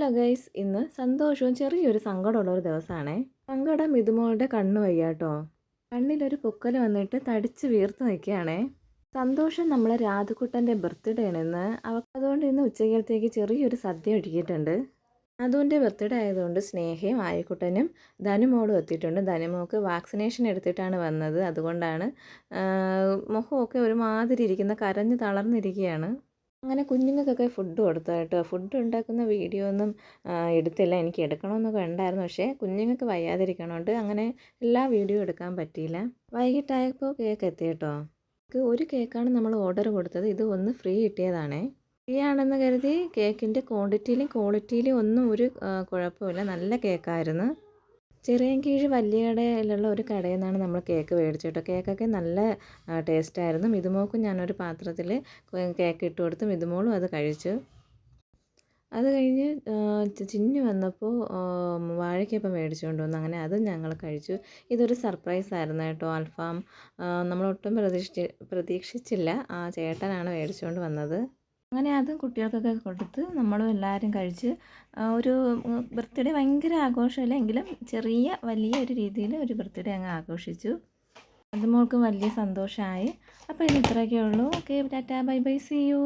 Hello guys, ഇന്ന് സന്തോഷവും ചെറിയൊരു സങ്കടമുള്ളൊരു ദിവസമാണേ. സങ്കടം ഇതുമോളുടെ കണ്ണ് വയ്യാട്ടോ. കണ്ണിലൊരു പൊക്കൽ വന്നിട്ട് തടിച്ച് വീർത്ത് നിൽക്കുകയാണേ. സന്തോഷം നമ്മളെ രാധുക്കുട്ടൻ്റെ ബർത്ത്ഡേ ആണ് ഇന്ന്. അതുകൊണ്ട് ഇന്ന് ഉച്ചക്കലത്തേക്ക് ചെറിയൊരു സദ്യ ഒരുക്കിയിട്ടുണ്ട്. അതുൻ്റെ ബർത്ത്ഡേ ആയതുകൊണ്ട് സ്നേഹയും ആയിക്കുട്ടനും ധനുമോളും എത്തിയിട്ടുണ്ട്. ധനുമോൾക്ക് വാക്സിനേഷൻ എടുത്തിട്ടാണ് വന്നത്. അതുകൊണ്ടാണ് മുഖമൊക്കെ ഒരുമാതിരി ഇരിക്കുന്ന, കരഞ്ഞ് തളർന്നിരിക്കുകയാണ്. അങ്ങനെ കുഞ്ഞുങ്ങൾക്കൊക്കെ ഫുഡ് കൊടുത്തു കേട്ടോ. ഫുഡ് ഉണ്ടാക്കുന്ന വീഡിയോ ഒന്നും എടുത്തില്ല. എനിക്ക് എടുക്കണമെന്നൊക്കെ ഉണ്ടായിരുന്നു, പക്ഷേ കുഞ്ഞുങ്ങൾക്ക് വയ്യാതിരിക്കണോണ്ട് അങ്ങനെ എല്ലാ വീഡിയോ എടുക്കാൻ പറ്റിയില്ല. വൈകിട്ടായപ്പോൾ കേക്ക് എത്തി കേട്ടോ. ഒരു കേക്കാണ് നമ്മൾ ഓർഡർ കൊടുത്തത്. ഇത് ഒന്ന് ഫ്രീ കിട്ടിയതാണേ. ഫ്രീ ആണെന്ന് കരുതി കേക്കിൻ്റെ ക്വാണ്ടിറ്റിയിലും ക്വാളിറ്റിയിലും ഒന്നും ഒരു കുഴപ്പമില്ല. നല്ല കേക്കായിരുന്നു. ചിറയൻകീഴ് വലിയ കടയിലുള്ള ഒരു കടയിൽ നിന്നാണ് നമ്മൾ കേക്ക് മേടിച്ചത് കേട്ടോ. കേക്കൊക്കെ നല്ല ടേസ്റ്റായിരുന്നു. മിതുമോൾക്കും ഞാനൊരു പാത്രത്തിൽ കേക്ക് ഇട്ട് കൊടുത്തു. മിതുമോളും അത് കഴിച്ചു. അത് കഴിഞ്ഞ് ചിന്നു വന്നപ്പോൾ വാഴയ്ക്കപ്പം മേടിച്ചുകൊണ്ട് വന്നു. അങ്ങനെ അതും ഞങ്ങൾ കഴിച്ചു. ഇതൊരു സർപ്രൈസ് ആയിരുന്നു കേട്ടോ. അൽഫാം നമ്മളൊട്ടും പ്രതീക്ഷിച്ചില്ല. ആ ചേട്ടനാണ് മേടിച്ചുകൊണ്ട് വന്നത്. അങ്ങനെ അതും കുട്ടികൾക്കൊക്കെ കൊടുത്ത് നമ്മളും എല്ലാവരും കഴിച്ച് ഒരു ബർത്ത്ഡേ ഭയങ്കര ആഘോഷമല്ല എങ്കിലും വലിയ ഒരു രീതിയിൽ ഒരു ബർത്ത്ഡേ അങ്ങ് ആഘോഷിച്ചു. അത് മോൾക്കും വലിയ സന്തോഷമായി. അപ്പോൾ ഇനി ഇത്രയൊക്കെ ഉള്ളൂ. Okay, tata, bye bye, see U.